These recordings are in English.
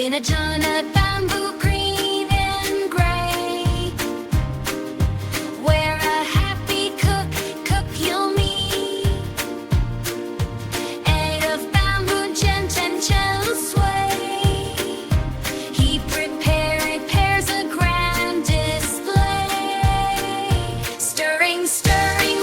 in a donut bamboo green and gray, where a happy cook you'll meet. Eight of bamboo gentle sway, he prepares a grand display. Stirring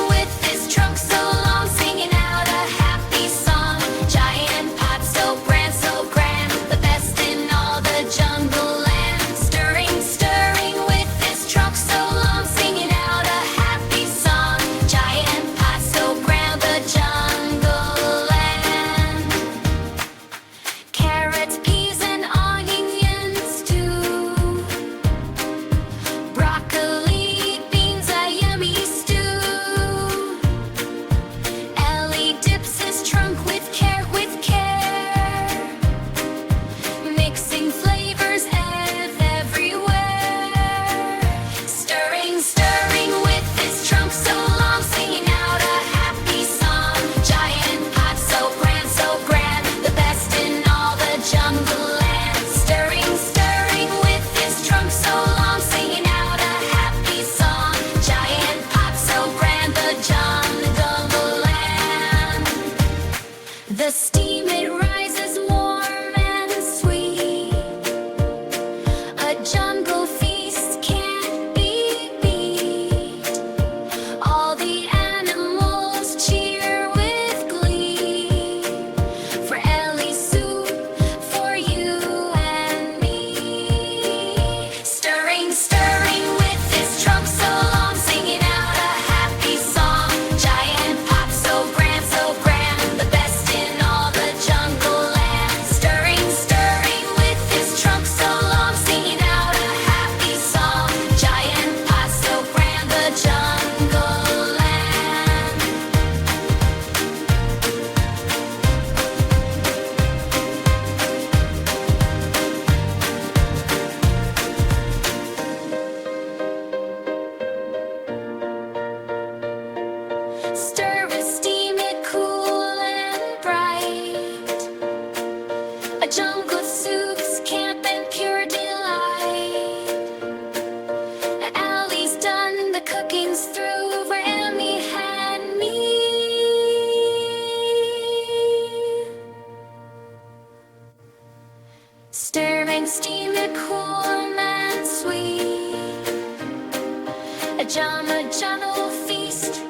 with his trunk so long, singing out a happy song. Giant pot so grand, the best in all the jungle land. Stirring with his trunk so long, singing out a happy song. Giant pot so grand, the jungle land. Carrots, peas, and onions too. Broccoli, beans, a yummy stew. Ellie dips his trunk with care, mixing flavors everywhere. Stirring with his trunk so long, singing out a happy song. Giant pot so grand, the best in all the jungle land. Stirring with his trunk so long, singing out a happy song. Giant pot so grand, the jungle land. The steam, it rises warm and sweet. A jungle feast can't be beat. All the animals cheer with glee. For Ellie's soup, for you and me. Stirring with his trunk so long, singing out a happy song. Giant pot so grand, the best in all the jungle land. Stirring with his trunk so long, singing out a happy song. Giant pot so grand, the jungle land. Stir with steam, it cool and bright. A jungle soup's camp and pure delight. Allie's done, the cooking's through, where Emmy had me. Stirring steam, it cool and sweet. A jungle feast.